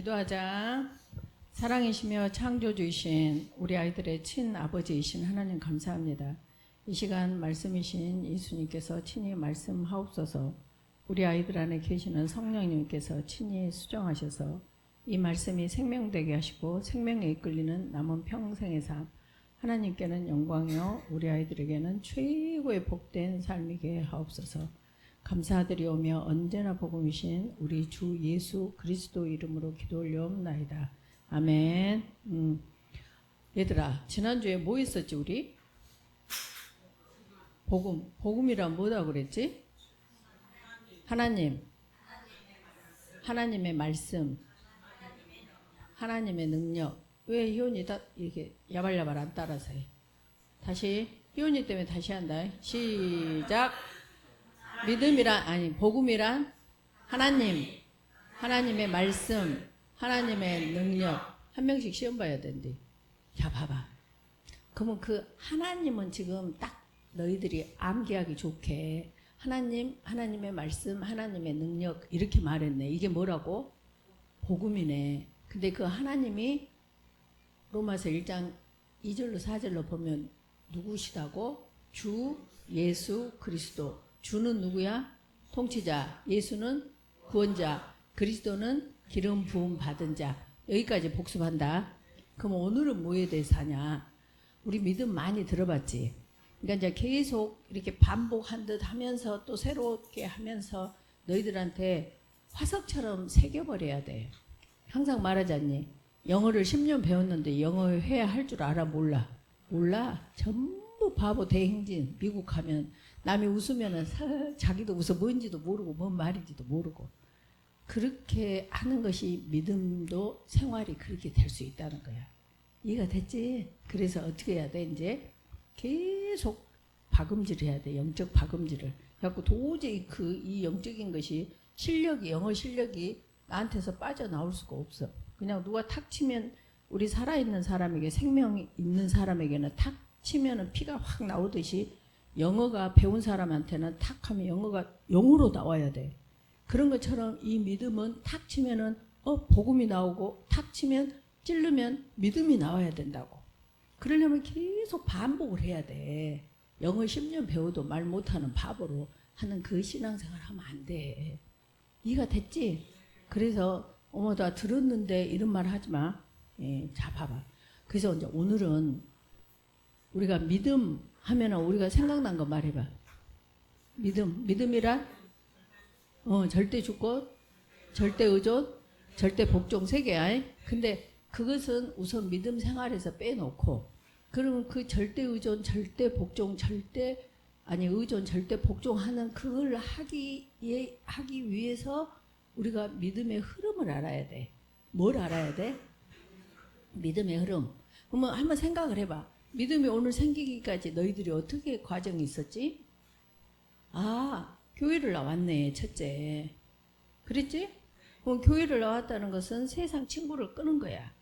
기도하자. 사랑이시며 창조주이신 우리 아이들의 친아버지이신 하나님 감사합니다. 이 시간 말씀이신 예수님께서 친히 말씀하옵소서. 우리 아이들 안에 계시는 성령님께서 친히 수정하셔서 이 말씀이 생명되게 하시고 생명에 이끌리는 남은 평생의 삶, 하나님께는 영광이요 우리 아이들에게는 최고의 복된 삶이게 하옵소서. 감사드리오며 언제나 복음이신 우리 주 예수 그리스도 이름으로 기도 올려옵나이다. 아멘. 얘들아, 지난주에 뭐 있었지 우리? 복음이란 뭐다 그랬지? 하나님의 말씀, 하나님의 능력. 왜 희원이 다 이렇게 야발야발 안 따라서 해? 다시, 희원이 때문에 다시 한다. 시작. 복음이란 하나님의 말씀, 하나님의 능력. 한 명씩 시험 봐야 된대. 자, 봐봐. 그러면 그 하나님은 지금 딱 너희들이 암기하기 좋게 하나님의 말씀, 하나님의 능력 이렇게 말했네. 이게 뭐라고? 복음이네. 근데 그 하나님이 로마서 1장 2절로 4절로 보면 누구시다고? 주 예수 그리스도. 주는 누구야? 통치자. 예수는 구원자. 그리스도는 기름 부음 받은 자. 여기까지 복습한다. 그럼 오늘은 뭐에 대해서 하냐? 우리 믿음 많이 들어봤지? 그러니까 이제 계속 이렇게 반복한 듯 하면서 또 새롭게 하면서 너희들한테 화석처럼 새겨버려야 돼. 항상 말하지 않니? 영어를 10년 배웠는데 영어 해야 할 줄 알아? 몰라? 전부 바보 대행진. 미국 가면 남이 웃으면은 자기도 웃어 뭔지도 모르고 뭔 말인지도 모르고. 그렇게 하는 것이 믿음도 생활이 그렇게 될 수 있다는 거야. 이해가 됐지? 그래서 어떻게 해야 돼? 이제 계속 박음질 해야 돼. 영적 박음질을. 그래갖고 도저히 이 영적인 것이 영어 실력이 나한테서 빠져나올 수가 없어. 그냥 누가 탁 치면 우리 살아있는 사람에게 생명이 있는 사람에게는 탁 치면은 피가 확 나오듯이 영어가 배운 사람한테는 탁 하면 영어가 영어로 나와야 돼. 그런 것처럼 이 믿음은 탁 치면은 복음이 나오고 탁 치면 찌르면 믿음이 나와야 된다고. 그러려면 계속 반복을 해야 돼. 영어 10년 배워도 말 못하는 바보로 하는 그 신앙생활 하면 안 돼. 이해가 됐지? 그래서 나 들었는데 이런 말 하지 마. 자, 봐봐. 그래서 이제 오늘은 우리가 믿음 하면은 우리가 생각난 거 말해봐. 믿음이란 절대 주권, 절대 의존, 절대 복종 3개야. 근데 그것은 우선 믿음 생활에서 빼놓고, 그러면 그 절대 의존, 절대 복종, 의존, 절대 복종하는 그걸 하기 위해서 우리가 믿음의 흐름을 알아야 돼. 뭘 알아야 돼? 믿음의 흐름. 그러면 한번 생각을 해봐. 믿음이 오늘 생기기까지 너희들이 어떻게 과정이 있었지? 교회를 나왔네, 첫째. 그랬지? 그럼 교회를 나왔다는 것은 세상 친구를 끄는 거야.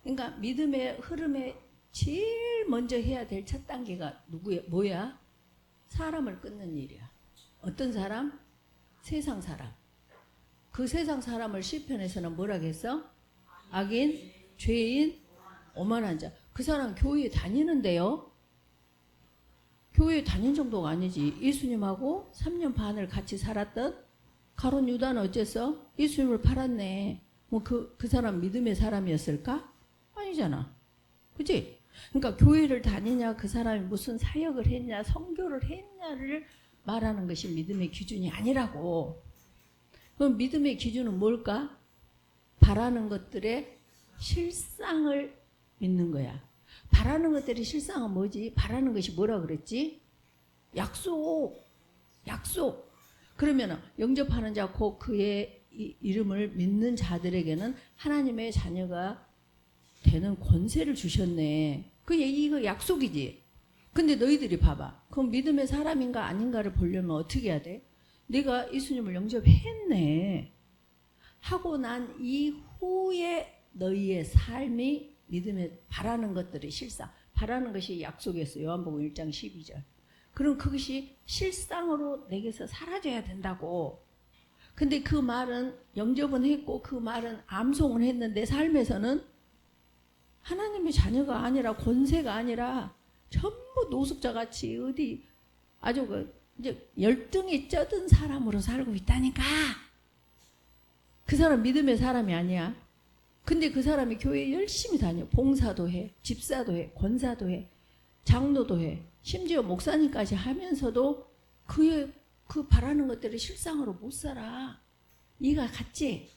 그러니까 믿음의 흐름에 제일 먼저 해야 될 첫 단계가 뭐야? 사람을 끊는 일이야. 어떤 사람? 세상 사람. 그 세상 사람을 시편에서는 뭐라고 했어? 악인, 죄인, 오만한 자. 그 사람 교회에 다니는데요. 교회에 다닌 정도가 아니지. 예수님하고 3년 반을 같이 살았던 가룟 유다는 어쨌어? 예수님을 팔았네. 그 사람 믿음의 사람이었을까? 아니잖아. 그치? 그러니까 교회를 다니냐, 그 사람이 무슨 사역을 했냐, 선교를 했냐를 말하는 것이 믿음의 기준이 아니라고. 그럼 믿음의 기준은 뭘까? 바라는 것들의 실상을 믿는 거야. 바라는 것들의 실상은 뭐지? 바라는 것이 뭐라 그랬지? 약속. 그러면 영접하는 자 곧 그의 이름을 믿는 자들에게는 하나님의 자녀가 되는 권세를 주셨네. 이거 약속이지. 근데 너희들이 봐봐. 그럼 믿음의 사람인가 아닌가를 보려면 어떻게 해야 돼? 내가 예수님을 영접했네. 하고 난 이후에 너희의 삶이 믿음에 바라는 것들의 실상. 바라는 것이 약속이었어요. 요한복음 1장 12절. 그럼 그것이 실상으로 내게서 사라져야 된다고. 근데 그 말은 영접은 했고 그 말은 암송을 했는데 삶에서는 하나님의 자녀가 아니라 권세가 아니라 전부 노숙자 같이 어디 아주 이제 열등이 쩌든 사람으로 살고 있다니까. 그 사람 믿음의 사람이 아니야. 근데 그 사람이 교회에 열심히 다녀. 봉사도 해, 집사도 해, 권사도 해, 장로도 해, 심지어 목사님까지 하면서도 그 바라는 것들을 실상으로 못 살아. 이가 같지?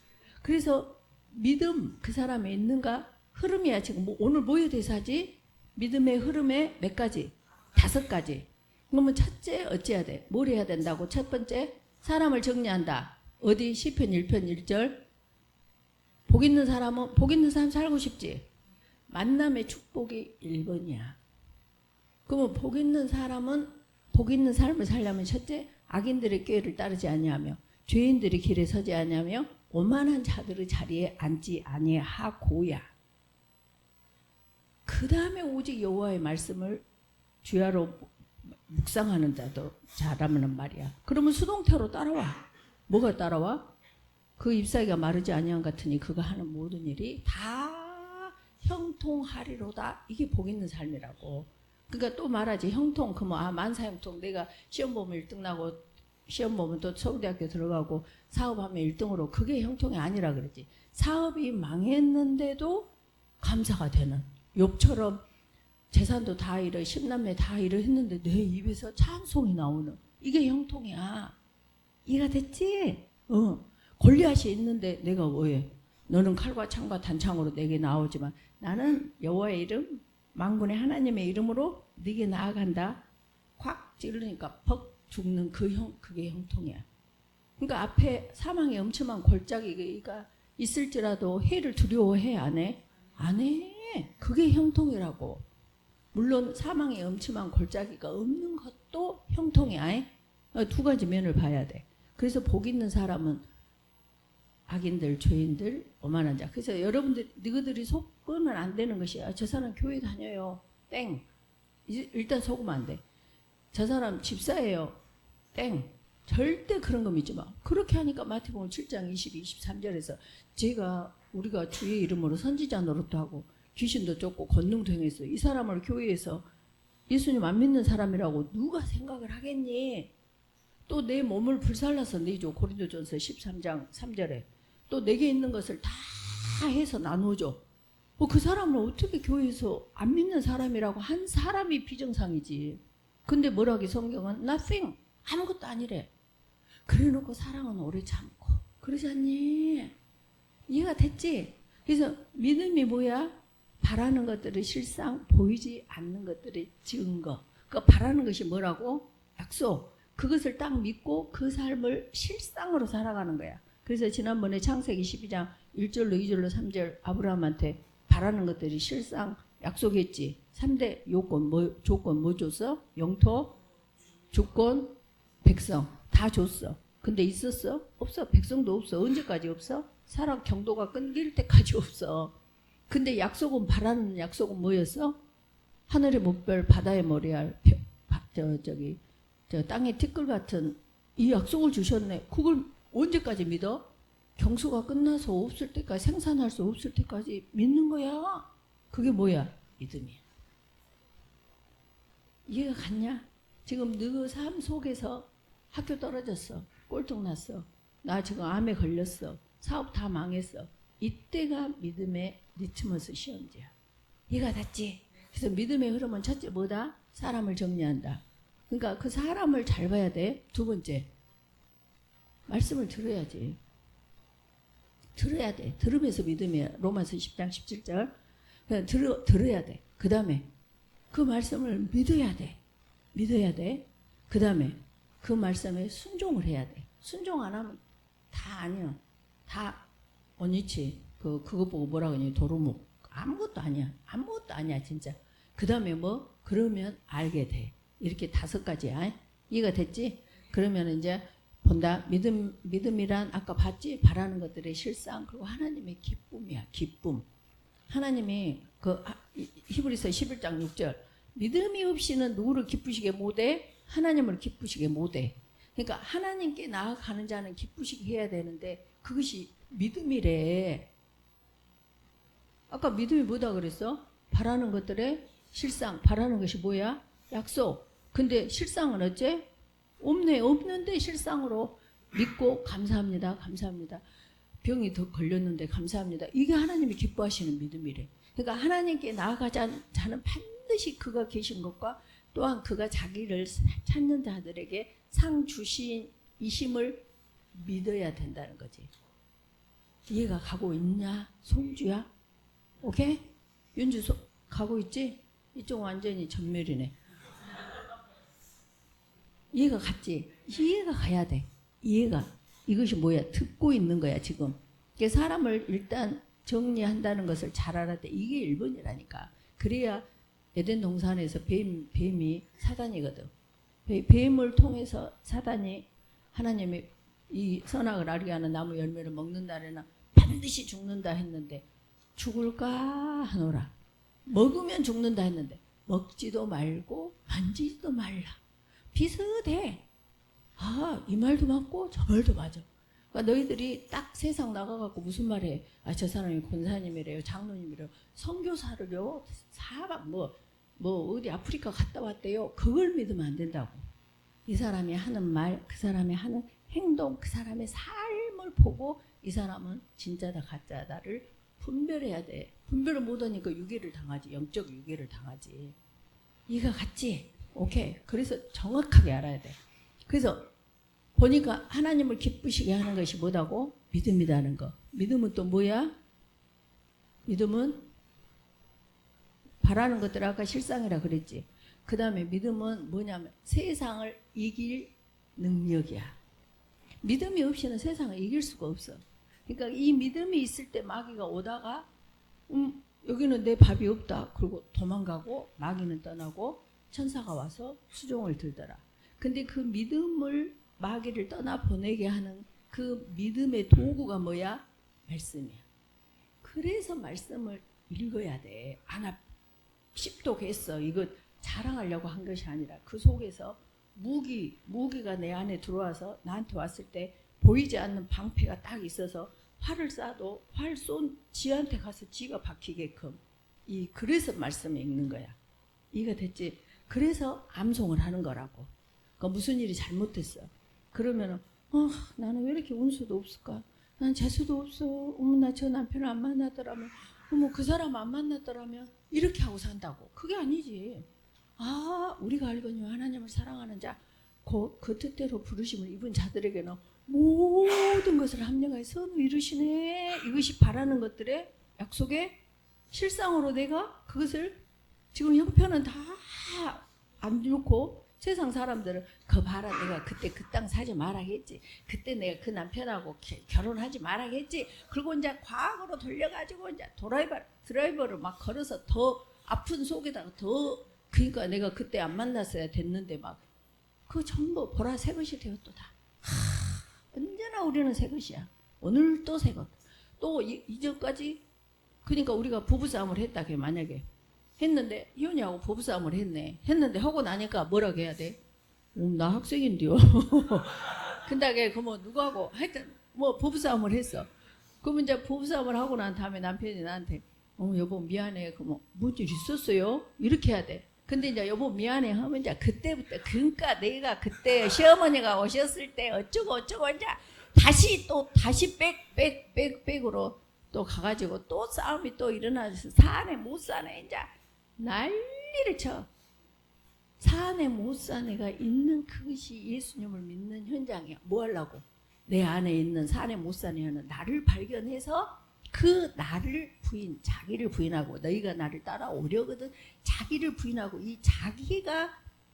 그래서 믿음 그 사람에 있는가? 흐름이야. 지금 오늘 뭐에 대사지? 믿음의 흐름에 몇 가지? 5가지. 그러면 첫째 어찌해야 돼? 뭘 해야 된다고? 첫 번째 사람을 정리한다. 어디? 시편 1편 1절. 복 있는 사람은 복 있는 사람 살고 싶지? 만남의 축복이 1번이야. 그러면 복 있는 사람은 복 있는 삶을 살려면 첫째 악인들의 꾀를 따르지 아니하며 죄인들의 길에 서지 아니하며 오만한 자들의 자리에 앉지 아니하고야. 그 다음에 오직 여호와의 말씀을 주야로 묵상하는 자도 잘하면 말이야. 그러면 수동태로 따라와. 뭐가 따라와? 그 잎사귀가 마르지 아니한 같으니 그가 하는 모든 일이 다 형통하리로다. 이게 복 있는 삶이라고. 그러니까 또 말하지. 형통, 만사형통. 내가 시험 보면 1등 나고 시험 보면 또 서울대학교 들어가고 사업하면 1등으로. 그게 형통이 아니라 그러지. 사업이 망했는데도 감사가 되는. 욥처럼 재산도 다 잃어, 10남매 다 잃어 했는데 내 입에서 찬송이 나오는. 이게 형통이야. 이해가 됐지? 골리앗이 있는데 내가 뭐해? 너는 칼과 창과 단창으로 내게 나오지만 나는 여호와의 이름, 만군의 하나님의 이름으로 네게 나아간다. 콱 찌르니까 퍽 죽는 그게 형통이야. 그러니까 앞에 사망의 엄청난 골짜기가 있을지라도 해를 두려워해? 안 해? 안 해. 그게 형통이라고. 물론 사망의 엄청난 골짜기가 없는 것도 형통이야. 2가지 면을 봐야 돼. 그래서 복 있는 사람은 악인들, 죄인들, 오만한 자. 그래서 여러분들, 너희들이 속으면 안 되는 것이야. 저 사람 교회 다녀요. 땡. 일단 속으면 안 돼. 저 사람 집사예요. 땡. 절대 그런 거 믿지 마. 그렇게 하니까 마태복음 7장 22, 23절에서 우리가 주의 이름으로 선지자 노릇도 하고 귀신도 쫓고 권능도 행했어. 이 사람을 교회에서 예수님 안 믿는 사람이라고 누가 생각을 하겠니? 또 내 몸을 불살라서 내줘. 고린도전서 13장 3절에. 또 내게 있는 것을 다 해서 나눠줘. 그 사람을 어떻게 교회에서 안 믿는 사람이라고 한 사람이 비정상이지. 근데 뭐라기 성경은 nothing. 아무것도 아니래. 그래놓고 사랑은 오래 참고. 그러지 않니? 이해가 됐지? 그래서 믿음이 뭐야? 바라는 것들의 실상, 보이지 않는 것들의 증거. 그 바라는 것이 뭐라고? 약속. 그것을 딱 믿고 그 삶을 실상으로 살아가는 거야. 그래서 지난번에 창세기 12장 1절로 2절로 3절 아브라함한테 바라는 것들이 실상 약속했지. 3대 조건 뭐 줬어? 영토, 주권, 백성 다 줬어. 근데 있었어? 없어. 백성도 없어. 언제까지 없어? 사람 경도가 끊길 때까지 없어. 근데 약속은 바라는 약속은 뭐였어? 하늘의 목별, 바다의 모래알, 저 땅의 티끌 같은 이 약속을 주셨네. 그걸 언제까지 믿어? 경수가 끝나서 없을 때까지, 생산할 수 없을 때까지 믿는 거야. 그게 뭐야? 믿음이야. 이해가 갔냐? 지금 너 삶 속에서 학교 떨어졌어. 꼴통 났어. 나 지금 암에 걸렸어. 사업 다 망했어. 이때가 믿음의 리트머스 시험지야. 이해가 됐지? 그래서 믿음의 흐름은 첫째 뭐다? 사람을 정리한다. 그러니까 그 사람을 잘 봐야 돼. 2번째, 말씀을 들어야지. 들어야 돼. 들으면서 믿음이야. 로마서 10장 17절. 그냥 들어야 돼. 그 다음에 그 말씀을 믿어야 돼. 믿어야 돼. 그 다음에 그 말씀에 순종을 해야 돼. 순종 안 하면 다 아니야. 다 원위치. 그거 보고 뭐라고 하니? 도루묵. 아무것도 아니야. 아무것도 아니야 진짜. 그 다음에 뭐? 그러면 알게 돼. 이렇게 5가지야. 이해가 됐지? 그러면 이제 본다. 믿음이란 아까 봤지? 바라는 것들의 실상. 그리고 하나님의 기쁨이야. 기쁨. 하나님이 히브리서 11장 6절. 믿음이 없이는 누구를 기쁘시게 못해? 하나님을 기쁘시게 못해. 그러니까 하나님께 나아가는 자는 기쁘시게 해야 되는데 그것이 믿음이래. 아까 믿음이 뭐다 그랬어? 바라는 것들의 실상. 바라는 것이 뭐야? 약속. 근데 실상은 어째? 없네. 없는데 실상으로 믿고 감사합니다. 감사합니다. 병이 더 걸렸는데 감사합니다. 이게 하나님이 기뻐하시는 믿음이래. 그러니까 하나님께 나아가자 자는 반드시 그가 계신 것과 또한 그가 자기를 찾는 자들에게 상 주신이심을 믿어야 된다는 거지. 이해가 가고 있냐? 송주야? 오케이? 윤주 가고 있지? 이쪽 완전히 전멸이네. 이해가 갔지? 이해가 가야 돼. 이해가. 이것이 뭐야? 듣고 있는 거야 지금. 사람을 일단 정리한다는 것을 잘 알아야 돼. 이게 1번이라니까. 그래야 에덴 동산에서 뱀이 사단이거든. 뱀을 통해서 사단이 하나님이 이 선악을 알게 하는 나무 열매를 먹는 날에는 반드시 죽는다 했는데 죽을까 하노라. 먹으면 죽는다 했는데 먹지도 말고 만지지도 말라. 비슷해. 아, 이 말도 맞고 저 말도 맞아. 그러니까 너희들이 딱 세상 나가갖고 무슨 말해? 아, 저 사람이 권사님이래요, 장로님이래요, 선교사를요, 사박 뭐 어디 아프리카 갔다 왔대요. 그걸 믿으면 안 된다고. 이 사람이 하는 말, 그 사람이 하는 행동, 그 사람의 삶을 보고 이 사람은 진짜다 가짜다를 분별해야 돼. 분별을 못하니까 유괴를 당하지. 영적 유괴를 당하지. 이가 같지? 오케이. 그래서 정확하게 알아야 돼. 그래서 보니까 하나님을 기쁘시게 하는 것이 뭐다고? 믿음이라는 거. 믿음은 또 뭐야? 믿음은 바라는 것들 아까 실상이라 그랬지. 그 다음에 믿음은 뭐냐면 세상을 이길 능력이야. 믿음이 없이는 세상을 이길 수가 없어. 그러니까 이 믿음이 있을 때 마귀가 오다가 여기는 내 밥이 없다. 그리고 도망가고 마귀는 떠나고 천사가 와서 수종을 들더라. 근데 그 믿음을 마귀를 떠나보내게 하는 그 믿음의 도구가 뭐야? 말씀이야. 그래서 말씀을 읽어야 돼. 하나 씹독했어. 이거 자랑하려고 한 것이 아니라 그 속에서 무기가 내 안에 들어와서 나한테 왔을 때 보이지 않는 방패가 딱 있어서 활을 쏴도 활 쏜 지한테 가서 지가 박히게끔 그래서 말씀을 읽는 거야. 이해가 됐지? 그래서 암송을 하는 거라고. 그러니까 무슨 일이 잘못됐어. 그러면은 나는 왜 이렇게 운수도 없을까? 난 재수도 없어. 나 저 남편을 안 만났더라면, 그 사람 안 만났더라면 이렇게 하고 산다고. 그게 아니지. 우리가 알거니와 하나님을 사랑하는 자, 그 뜻대로 부르심을 입은 자들에게는 모든 것을 합력하여 선을 이루시네. 이것이 바라는 것들의 약속의 실상으로 내가 그것을 지금 형편은 다 안 놓고 세상 사람들은 그 봐라, 내가 그때 그 땅 사지 말아야겠지. 그때 내가 그 남편하고 결혼하지 말아야겠지. 그리고 이제 과거로 돌려가지고 이제 드라이버를 막 걸어서 더 아픈 속에다가 그러니까 내가 그때 안 만났어야 됐는데 막 그거 전부 보라 새 것이 되었도다. 언제나 우리는 새 것이야. 오늘 또 새 것. 또 이전까지 그러니까 우리가 부부싸움을 했다. 만약에 했는데 이혼이하고 부부싸움을 했는데 하고 나니까 뭐라고 해야 돼? 나 학생인데요. 근데 그뭐 누구하고 하여튼 뭐 부부싸움을 했어. 그러면 이제 부부싸움을 하고 난 다음에 남편이 나한테 여보 미안해. 뭔 일 있었어요? 이렇게 해야 돼. 근데 이제 여보 미안해 하면 이제 그때부터 그러니까 내가 그때 시어머니가 오셨을 때 어쩌고 이제 다시 백으로 또 가가지고 또 싸움이 또 일어나서 사내 못 사내 이제 난리를 쳐. 사내 못 사내가 있는 그것이 예수님을 믿는 현장이야. 뭐 하려고? 내 안에 있는 사내 못 사내는 나를 발견해서 그 나를 자기를 부인하고 너희가 나를 따라오려거든. 자기를 부인하고 이 자기가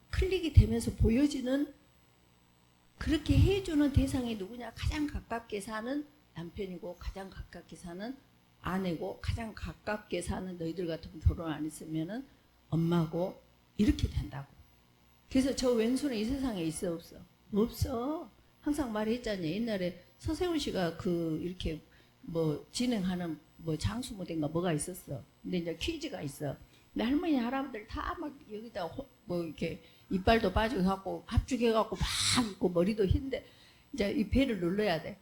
클릭이 되면서 보여지는 그렇게 해주는 대상이 누구냐? 가장 가깝게 사는 남편이고 가장 가깝게 사는 아내고 가장 가깝게 사는 너희들 같으면 결혼 안 했으면은 엄마고 이렇게 된다고. 그래서 저 왼손에 이 세상에 있어 없어? 없어. 항상 말했잖아요. 옛날에 서세훈 씨가 이렇게 진행하는 장수무대인가 뭐가 있었어. 근데 이제 퀴즈가 있어. 내 할머니 할아버지들 다 막 여기다 뭐 이렇게 이빨도 빠지고 갖고 합죽해 갖고 막 있고 머리도 흰데 이제 이 배를 눌러야 돼.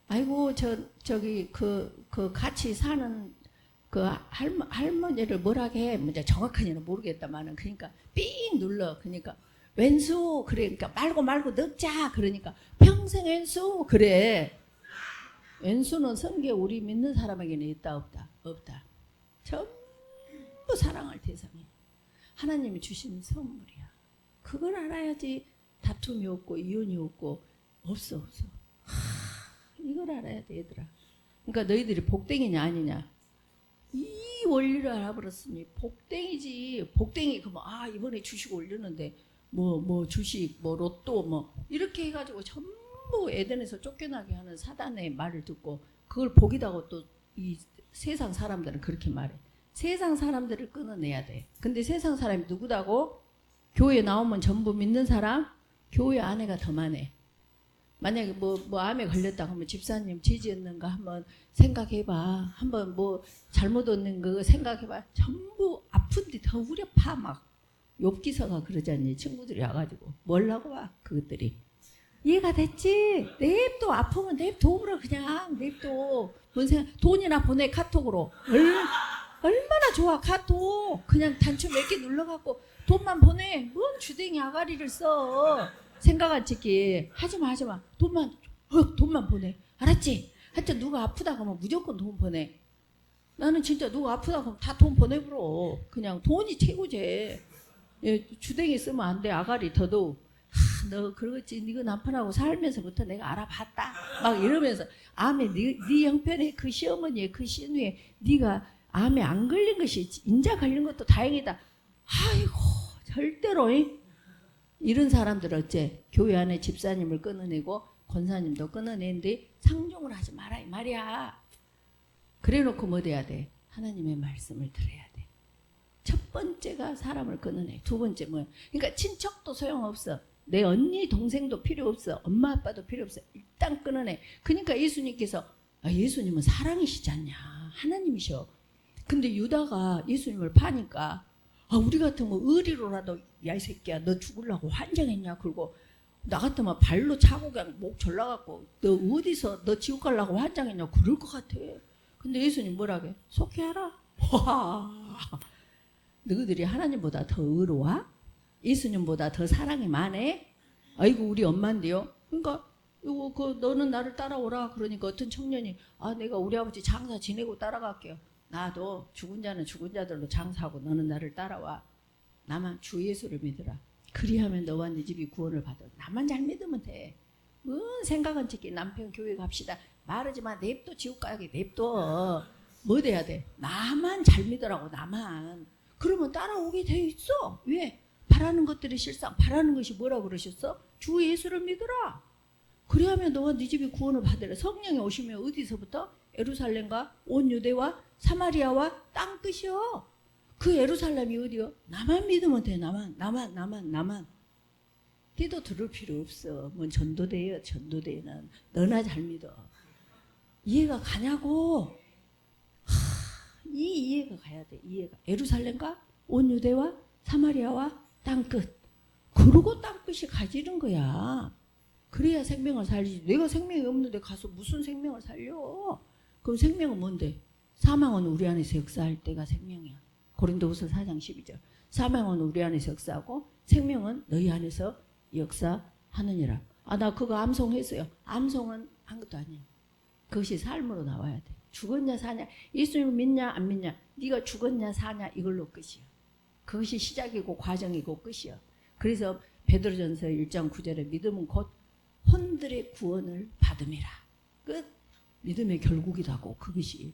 아이고 저기 그 같이 사는 그 할머니를 뭐라 해. 뭐 이제 정확하게는 모르겠다마는 그러니까 삥 눌러. 그러니까 왼수 그러니까 말고 넣자. 그러니까 평생 왼수 그래. 왼수는 성경에 우리 믿는 사람에게는 있다 없다? 없다. 전부 사랑할 대상이야. 하나님이 주신 선물이야. 그걸 알아야지 다툼이 없고 이혼이 없고 없어. 이걸 알아야 돼 얘들아. 그러니까 너희들이 복댕이냐 아니냐. 이 원리를 알아버렸으니 복댕이지. 복댕이 그러면 이번에 주식 올렸는데 뭐 주식 뭐 로또 뭐 이렇게 해가지고 전부 에덴에서 쫓겨나게 하는 사단의 말을 듣고 그걸 복이라고 또 이 세상 사람들은 그렇게 말해. 세상 사람들을 끊어내야 돼. 근데 세상 사람이 누구다고? 교회 나오면 전부 믿는 사람? 교회 아내가 더 많아. 만약에 뭐 암에 걸렸다 하면 집사님 지지였는가 한번 생각해봐. 한번 뭐 잘못 얻는 거 생각해봐. 전부 아픈데 더 우려파 막. 욥기서가 그러잖니. 친구들이 와가지고 뭘라고 와 그것들이. 이해가 됐지? 냅둬. 아프면 냅둬. 그냥 냅둬. 뭔 생각? 돈이나 보내 카톡으로. 얼마나 좋아 카톡. 그냥 단추 몇 개 눌러갖고 돈만 보내. 뭔 주댕이 아가리를 써. 생각 안 찍기. 하지마. 돈만 보내. 알았지? 하여튼 누가 아프다 하면 무조건 돈 보내. 나는 진짜 누가 아프다 하면 다 돈 보내버려. 그냥 돈이 최고지. 주댕이 쓰면 안 돼. 아가리 더더욱. 너 그러겠지. 네가 남편하고 살면서부터 내가 알아봤다. 막 이러면서 암에 네 형편에 그 시어머니의 그 시누에 네가 암에 안 걸린 것이 인자 걸린 것도 다행이다. 아이고 절대로 이런 사람들 어째 교회 안에 집사님을 끊어내고 권사님도 끊어내는데 상종을 하지 마라 이 말이야. 그래놓고 뭐 돼야 돼? 하나님의 말씀을 들어야 돼. 첫 번째가 사람을 끊어내. 두 번째 뭐야? 그러니까 친척도 소용없어. 내 언니 동생도 필요 없어. 엄마 아빠도 필요 없어. 일단 끊어내. 그러니까 예수님께서 예수님은 사랑이시지 않냐. 하나님이셔. 근데 유다가 예수님을 파니까 우리 같으면 의리로라도 야 이 새끼야 너 죽으려고 환장했냐. 그리고 나 같으면 발로 차고 그냥 목 졸라갖고 너 어디서 너 지옥 가려고 환장했냐. 그럴 것 같아. 근데 예수님 뭐라게? 속해하라. 와, 너희들이 하나님보다 더 의로워? 예수님보다 더 사랑이 많네? 아이고 우리 엄마인데요. 그러니까 이거 너는 나를 따라오라. 그러니까 어떤 청년이 내가 우리 아버지 장사 지내고 따라갈게요. 나도 죽은 자는 죽은 자들로 장사하고 너는 나를 따라와. 나만 주 예수를 믿으라. 그리하면 너와 네 집이 구원을 받아. 나만 잘 믿으면 돼. 뭔 생각은 찍기. 남편 교회 갑시다. 말하지 마. 냅둬 지옥 가게 냅둬. 뭐 돼야 돼? 나만 잘 믿으라고. 나만. 그러면 따라오게 돼 있어. 왜? 바라는 것들이 실상. 바라는 것이 뭐라고 그러셨어? 주 예수를 믿으라. 그리하면 너와 네 집이 구원을 받으라. 성령이 오시면 어디서부터? 예루살렘과 온 유대와 사마리아와 땅끝이요. 그 예루살렘이 어디요? 나만 믿으면 돼. 나만. 걔도 들을 필요 없어. 뭔 전도대요. 전도대는 너나 잘 믿어. 이해가 가냐고. 이 이해가 가야 돼. 이해가. 예루살렘과 온 유대와 사마리아와 땅끝. 그러고 땅끝이 가지는 거야. 그래야 생명을 살리지. 내가 생명이 없는데 가서 무슨 생명을 살려. 그럼 생명은 뭔데? 사망은 우리 안에서 역사할 때가 생명이야. 고린도후서 4장 12절. 사망은 우리 안에서 역사하고 생명은 너희 안에서 역사하느니라. 나 그거 암송했어요. 암송은 한 것도 아니에요. 그것이 삶으로 나와야 돼. 죽었냐 사냐. 예수님을 믿냐 안 믿냐. 네가 죽었냐 사냐 이걸로 끝이야. 그것이 시작이고 과정이고 끝이야. 그래서 베드로전서 1장 9절에 믿음은 곧 혼들의 구원을 받음이라. 끝. 믿음의 결국이라고. 그것이.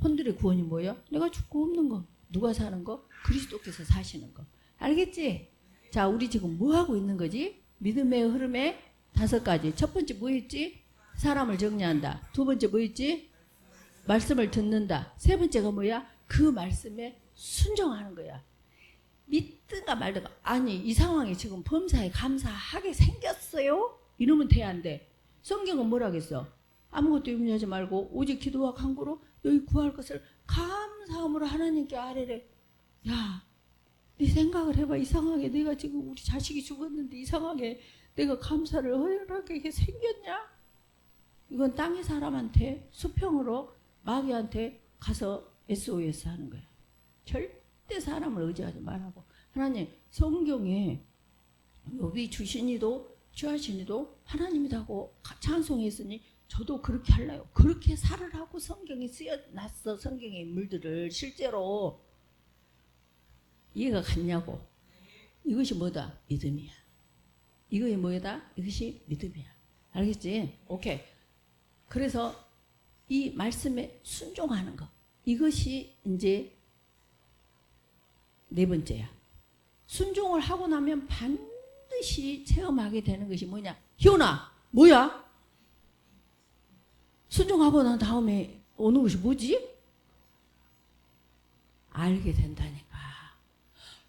혼들의 구원이 뭐야? 내가 죽고 없는 거. 누가 사는 거? 그리스도께서 사시는 거. 알겠지? 자, 우리 지금 뭐 하고 있는 거지? 믿음의 흐름에 5가지. 첫 번째 뭐 했지? 사람을 정리한다. 두 번째 뭐 했지? 말씀을 듣는다. 세 번째가 뭐야? 그 말씀에 순종하는 거야. 믿든가 말든가. 아니 이 상황이 지금 범사에 감사하게 생겼어요? 이러면 돼 안 돼? 성경은 뭐라겠어? 아무것도 염려하지 말고 오직 기도와 간구로 너희 구할 것을 감사함으로 하나님께 아뢰래. 야, 네 생각을 해봐. 이상하게 내가 지금 우리 자식이 죽었는데 이상하게 내가 감사를 허락하게 생겼냐? 이건 땅의 사람한테 수평으로 마귀한테 가서 SOS 하는 거야. 절대 사람을 의지하지 말라고. 하나님 성경에 욥이 주신이도 주하신이도 하나님이라고 찬송했으니 저도 그렇게 할래요. 그렇게 살으라고 성경에 쓰여놨어. 성경의 인물들을 실제로. 이해가 갔냐고. 이것이 뭐다? 믿음이야. 이것이 뭐다? 이것이 믿음이야. 알겠지? 오케이. 그래서 이 말씀에 순종하는 거. 이것이 이제 네 번째야. 순종을 하고 나면 반드시 체험하게 되는 것이 뭐냐? 희원아, 뭐야? 순종하고 난 다음에 오는 것이 뭐지? 알게 된다니까.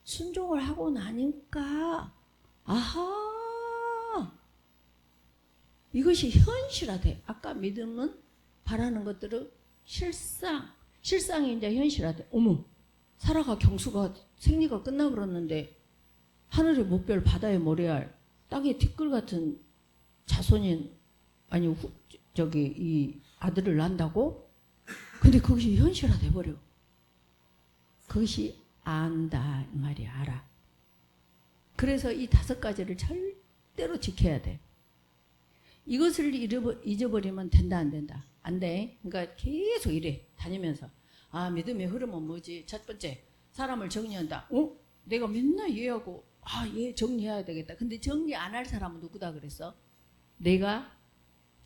순종을 하고 나니까 아하, 이것이 현실화돼. 아까 믿음은 바라는 것들은 실상이 이제 현실화돼. 어머, 사라가 경수가 생리가 끝나버렸는데 하늘의 목별 바다의 모래알 땅의 티끌 같은 자손인 아니 이 아들을 낳는다고? 근데 그것이 현실화돼 버려. 그것이 안다 이 말이야. 알아. 그래서 이 5가지를 절대로 지켜야 돼. 이것을 잊어버리면 된다 안 된다? 안 돼. 그러니까 계속 이래 다니면서 아 믿음의 흐름은 뭐지? 첫 번째 사람을 정리한다. 내가 맨날 얘하고 얘 정리해야 되겠다. 근데 정리 안 할 사람은 누구다 그랬어? 내가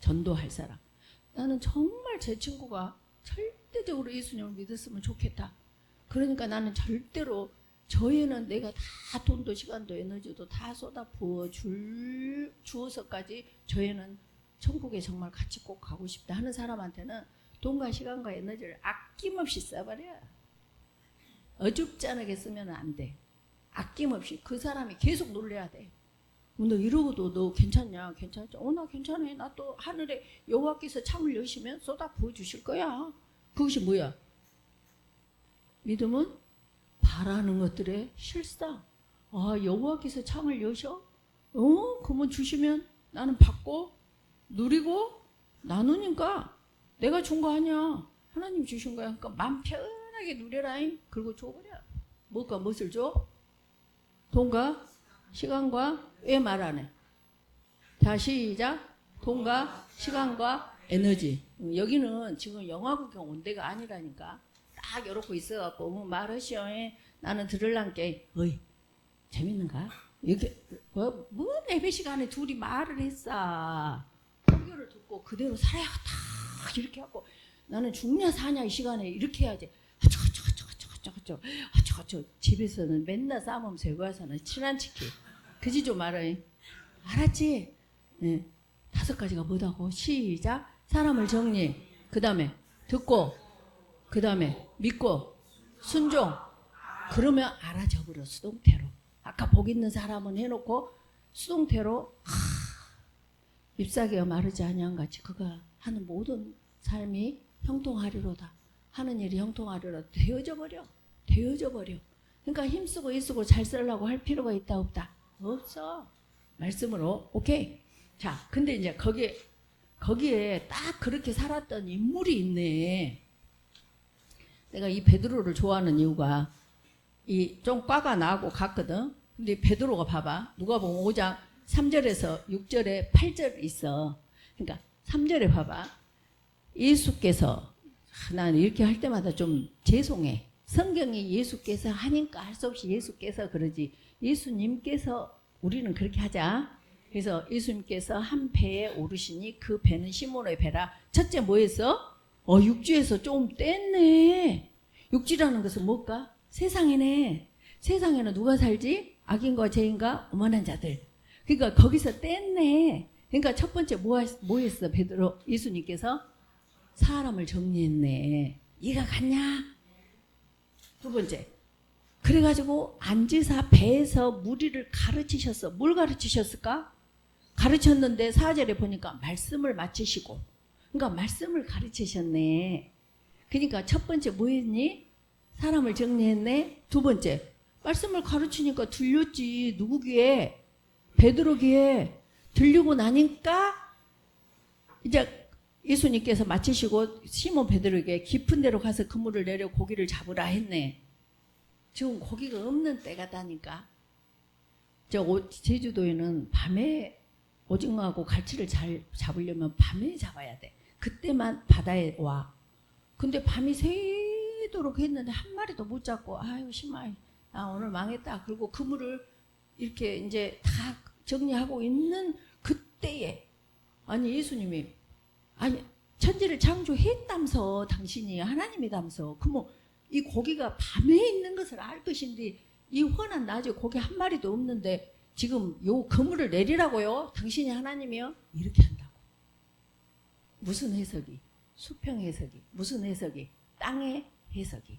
전도할 사람. 나는 정말 제 친구가 절대적으로 예수님을 믿었으면 좋겠다. 그러니까 나는 절대로 저에는 내가 다 돈도 시간도 에너지도 다 쏟아 부어 주어서까지 저에는 천국에 정말 같이 꼭 가고 싶다 하는 사람한테는 돈과 시간과 에너지를 아낌없이 써버려. 어줍지 않게 쓰면 안 돼. 아낌없이. 그 사람이 계속 놀래야 돼. 너 이러고도 너 괜찮냐? 괜찮죠? 나 괜찮아. 나 또 하늘에 여호와께서 창을 여시면 쏟아 부어 주실 거야. 그것이 뭐야? 믿음은 바라는 것들의 실상. 여호와께서 창을 여셔? 그러면 주시면 나는 받고 누리고 나누니까 내가 준 거 아니야. 하나님 주신 거야. 그러니까 마음 편하게 누려라잉. 그리고 줘버려. 무엇을 줘? 돈과 시간과 왜 말 안 해? 자 시작. 돈과 시간과 에너지. 여기는 지금 영화 구경 온 데가 아니라니까. 딱 이러고 있어갖고 말하시오. 나는 들을란게 어이 재밌는가? 이렇게 뭐 예배 시간에 둘이 말을 했어. 설교를 듣고 그대로 살아야 다 이렇게 하고 나는 죽냐 사냐 이 시간에 이렇게 해야지. 집에서는 맨날 싸움하면서 여기 와서는 친한 치키. 그지 좀 알아. 알았지? 네. 5가지가 뭐다고? 시작. 사람을 정리. 그 다음에 듣고. 그 다음에 믿고. 순종. 그러면 알아져버려. 수동태로. 아까 복 있는 사람은 해놓고 수동태로 잎사귀가 마르지 아니한같이 그가 하는 모든 삶이 형통하리로다. 하는 일이 형통하리로다. 되어져 버려. 그러니까 힘쓰고 애쓰고 잘 쓰려고 할 필요가 있다 없다? 없어. 말씀으로. 오케이. 자, 근데 이제 거기에 딱 그렇게 살았던 인물이 있네. 내가 이 베드로를 좋아하는 이유가 이 좀 과가 나고 갔거든. 근데 베드로가 봐봐. 누가 보면 5장 3절에서 6절에 8절 있어. 그러니까 3절에 봐봐. 예수께서 난 이렇게 할 때마다 좀 죄송해. 성경이 예수께서 하니까 할 수 없이 예수께서 그러지. 예수님께서 우리는 그렇게 하자. 그래서 예수님께서 한 배에 오르시니 그 배는 시몬의 배라. 첫째 뭐 했어? 육지에서 좀 뗐네. 육지라는 것은 뭘까? 세상이네. 세상에는 누가 살지? 악인과 죄인과 오만한 자들. 그러니까 거기서 뗐네. 그러니까 첫 번째 뭐 했어? 베드로 예수님께서 사람을 정리했네. 이해가 갔냐? 두 번째. 그래가지고 앉으사 배에서 무리를 가르치셨어. 뭘 가르치셨을까? 가르쳤는데 4절에 보니까 말씀을 마치시고. 그러니까 말씀을 가르치셨네. 그러니까 첫 번째 뭐 했니? 사람을 정리했네. 두 번째 말씀을 가르치니까 들렸지. 누구 귀에? 베드로 귀에 들리고 나니까 이제 예수님께서 마치시고 시몬 베드로에게 깊은 데로 가서 그물을 내려 고기를 잡으라 했네. 지금 고기가 없는 때가 다니까. 제주도에는 밤에 오징어하고 갈치를 잘 잡으려면 밤에 잡아야 돼. 그때만 바다에 와. 근데 밤이 새도록 했는데 한 마리도 못 잡고 아유 심하이 나 오늘 망했다. 그리고 그물을 이렇게 이제 다 정리하고 있는 그때에 아니 예수님이 아니 천지를 창조했다면서 당신이 하나님이다면서 그럼 이 고기가 밤에 있는 것을 알 것인데 이 환한 낮에 고기 한 마리도 없는데 지금 요 그물을 내리라고요? 당신이 하나님이요? 이렇게 한다고. 무슨 해석이? 수평 해석이. 무슨 해석이? 땅의 해석이.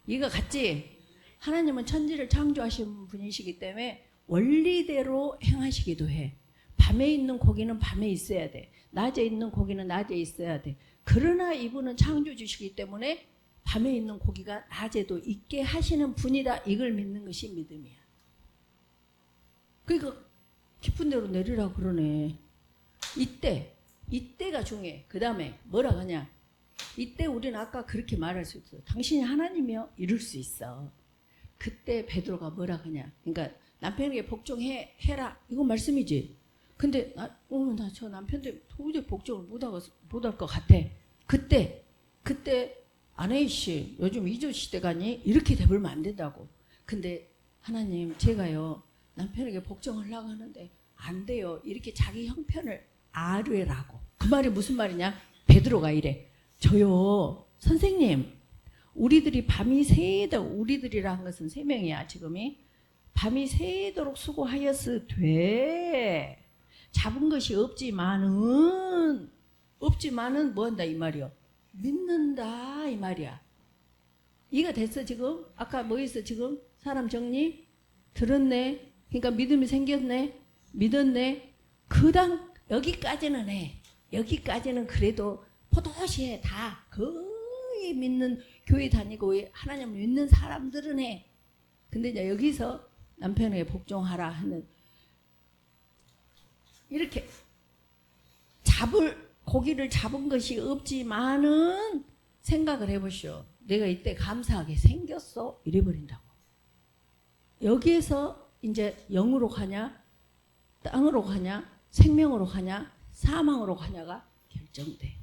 이거 같지? 하나님은 천지를 창조하신 분이시기 때문에 원리대로 행하시기도 해. 밤에 있는 고기는 밤에 있어야 돼. 낮에 있는 고기는 낮에 있어야 돼. 그러나 이분은 창조주시기 때문에 밤에 있는 고기가 낮에도 있게 하시는 분이다. 이걸 믿는 것이 믿음이야. 그러니까 깊은 데로 내리라 그러네. 이때가 중요해. 그 다음에 뭐라 하냐. 이때 우리는 아까 그렇게 말할 수 있어. 당신이 하나님이요? 이럴 수 있어. 그때 베드로가 뭐라 하냐. 그러니까 남편에게 복종해라. 이거 말씀이지. 근데 나 저 남편 때문에 도저히 복종을 못할 것 같아. 그때 아내씨 요즘 이조 시대가니 이렇게 돼버리면 안 된다고. 근데 하나님 제가요 남편에게 복종하려고 하는데 안 돼요. 이렇게 자기 형편을 아뢰라고. 그 말이 무슨 말이냐. 베드로가 이래. 저요 선생님 우리들이 밤이 새도록 우리들이라는 것은 3명이야 지금이. 밤이 새도록 수고하였으되 잡은 것이 없지만은 뭐한다 이 말이요. 믿는다 이 말이야. 이가 됐어 지금? 아까 뭐 있어 지금? 사람 정리? 들었네. 그러니까 믿음이 생겼네. 믿었네. 여기까지는 해. 여기까지는 그래도 포도시에 다 거의 믿는 교회 다니고 하나님을 믿는 사람들은 해. 근데 이제 여기서 남편에게 복종하라 하는 이렇게 고기를 잡은 것이 없지만은 생각을 해보시오. 내가 이때 감사하게 생겼어. 이래버린다고. 여기에서 이제 영으로 가냐 땅으로 가냐 생명으로 가냐 사망으로 가냐가 결정돼.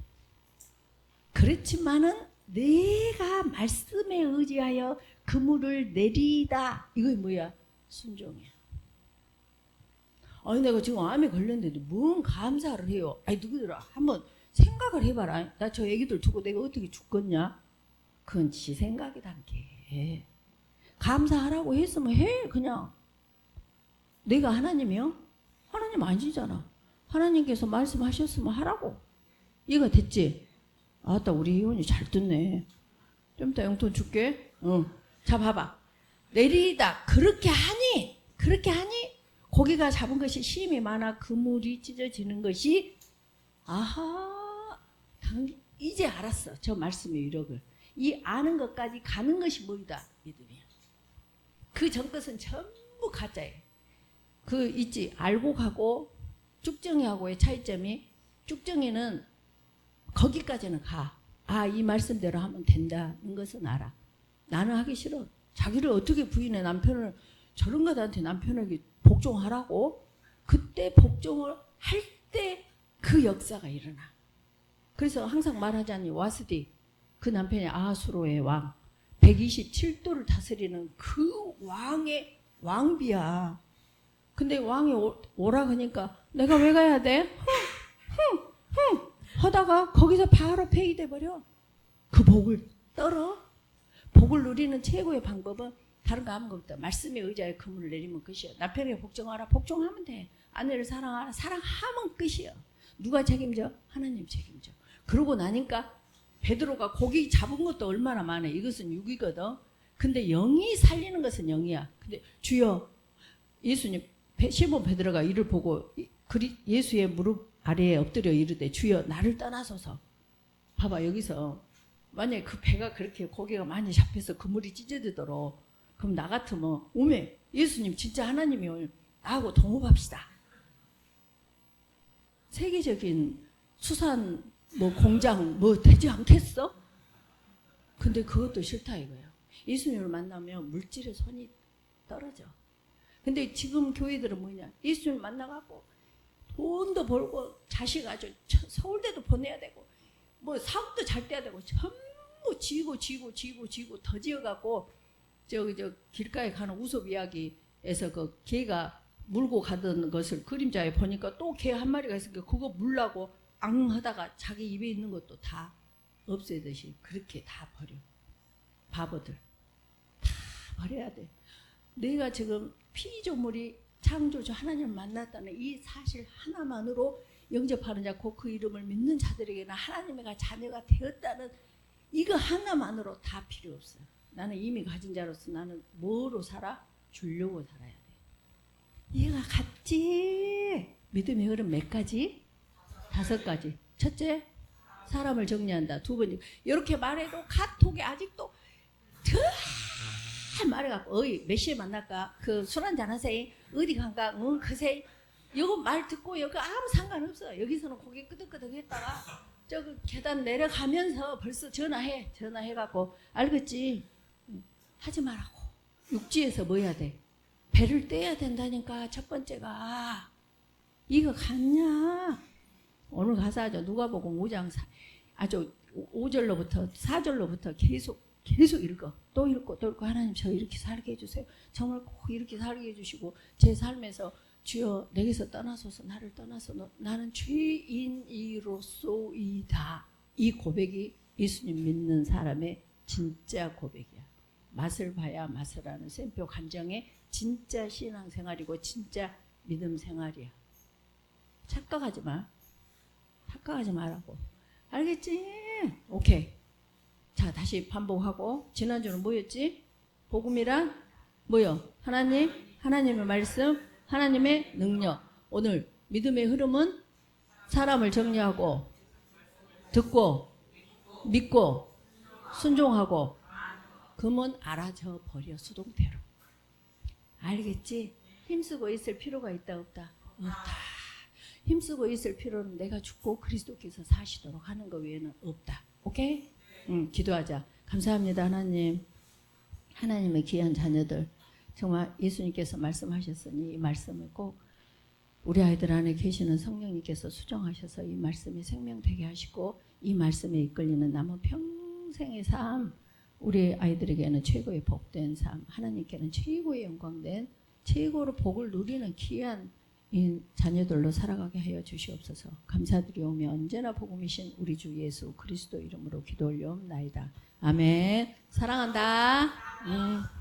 그렇지만은 내가 말씀에 의지하여 그물을 내리다. 이거 뭐야? 순종이야. 아니 내가 지금 암에 걸렸는데 뭔 감사를 해요. 아니 누구들아 한번 생각을 해봐라. 나 저 애기들 두고 내가 어떻게 죽겠냐. 그건 지 생각이란 게. 감사하라고 했으면 해 그냥. 내가 하나님이요? 하나님 아니잖아. 하나님께서 말씀하셨으면 하라고. 이해가 됐지? 아따 우리 이혼이 잘 듣네. 좀 이따 용돈 줄게. 자 봐봐. 내리다 그렇게 하니 고기가 잡은 것이 힘이 많아 그물이 찢어지는 것이 이제 알았어. 저 말씀의 위력을. 이 아는 것까지 가는 것이 뭐이다? 믿음이야. 그 전 것은 전부 가짜예요. 그 있지 알고 가고 쭉정이하고의 차이점이 쭉정이는 거기까지는 가. 이 말씀대로 하면 된다는 것은 알아. 나는 하기 싫어. 자기를 어떻게 부인해. 남편을 저런 것한테 남편에게 복종하라고. 그때 복종을 할 때 그 역사가 일어나. 그래서 항상 말하자니 와스디 그 남편이 아수로의 왕 127도를 다스리는 그 왕의 왕비야. 근데 왕이 오라 그러니까 내가 왜 가야 돼? 하다가 거기서 바로 폐기돼 버려. 그 복을 떨어. 복을 누리는 최고의 방법은 다른 거 아무것도 없다. 말씀에 의지하여 그물을 내리면 끝이야. 남편에게 복종하라. 복종하면 돼. 아내를 사랑하라. 사랑하면 끝이야. 누가 책임져? 하나님 책임져. 그러고 나니까 베드로가 고기 잡은 것도 얼마나 많아. 이것은 육이거든. 근데 영이 살리는 것은 영이야. 근데 주여 예수님 시몬 베드로가 이를 보고 예수의 무릎 아래에 엎드려 이르되 주여 나를 떠나소서. 봐봐 여기서 만약에 그 배가 그렇게 고기가 많이 잡혀서 그물이 찢어지도록 그럼 나 같으면 오메 예수님 진짜 하나님이요. 나하고 동업합시다. 세계적인 수산 뭐 공장 뭐 되지 않겠어? 근데 그것도 싫다 이거예요. 예수님을 만나면 물질의 손이 떨어져. 근데 지금 교회들은 뭐냐? 예수님을 만나갖고 돈도 벌고 자식 아주 서울대도 보내야 되고 뭐 사업도 잘 돼야 되고 전부 지고 더 지어갖고 저 길가에 가는 우섭 이야기에서 그 개가 물고 가던 것을 그림자에 보니까 또 개 한 마리가 있으니까 그거 물라고 앙 하다가 자기 입에 있는 것도 다 없애듯이 그렇게 다 버려. 바보들 다 버려야 돼. 내가 지금 피조물이 창조주 하나님을 만났다는 이 사실 하나만으로 영접하는 자 곧 그 이름을 믿는 자들에게는 하나님의 자녀가 되었다는 이거 하나만으로 다 필요 없어요. 나는 이미 가진 자로서 나는 뭐로 살아? 주려고 살아야 돼. 이해가 갔지? 믿음의 흐름 몇 가지? 5가지. 첫째, 사람을 정리한다. 두 번째, 이렇게 말해도 카톡에 아직도 말해갖고 어이 몇 시에 만날까? 그 술 한잔 하세요. 어디 간가? 응 그세. 이거 말 듣고 여기 아무 상관없어. 여기서는 고개 끄덕끄덕 했다가 저기 계단 내려가면서 벌써 전화해갖고 알겠지? 하지 말라고. 육지에서 뭐 해야 돼? 배를 떼야 된다니까. 첫 번째가 이거 갔냐? 오늘 가서 하죠. 누가복음 5장 아주 5절로부터 4절로부터 계속 읽어. 또 읽고 하나님 저 이렇게 살게 해주세요. 정말 꼭 이렇게 살게 해주시고 제 삶에서 주여 내게서 떠나소서 나를 떠나서 나는 죄인이로소이다. 이 고백이 예수님 믿는 사람의 진짜 고백이야. 맛을 봐야 맛을 아는 샘표 간정의 진짜 신앙생활이고 진짜 믿음 생활이야. 착각하지 마. 착각하지 말라고. 알겠지? 오케이. 자 다시 반복하고 지난주는 뭐였지? 복음이란 뭐요? 하나님의 말씀, 하나님의 능력. 오늘 믿음의 흐름은 사람을 정리하고 듣고 믿고 순종하고 그러면 알아져 버려 수동태로. 알겠지? 힘쓰고 있을 필요가 있다 없다? 없다. 힘쓰고 있을 필요는 내가 죽고 그리스도께서 사시도록 하는 것 외에는 없다. 오케이? 기도하자. 감사합니다 하나님. 하나님의 귀한 자녀들 정말 예수님께서 말씀하셨으니 이 말씀을 꼭 우리 아이들 안에 계시는 성령님께서 수정하셔서 이 말씀이 생명되게 하시고 이 말씀에 이끌리는 남은 평생의 삶 우리 아이들에게는 최고의 복된 삶 하나님께는 최고의 영광된 최고로 복을 누리는 귀한 이 자녀들로 살아가게 하여 주시옵소서. 감사드리오며 언제나 복음이신 우리 주 예수 그리스도 이름으로 기도 올려옵나이다. 아멘. 사랑한다.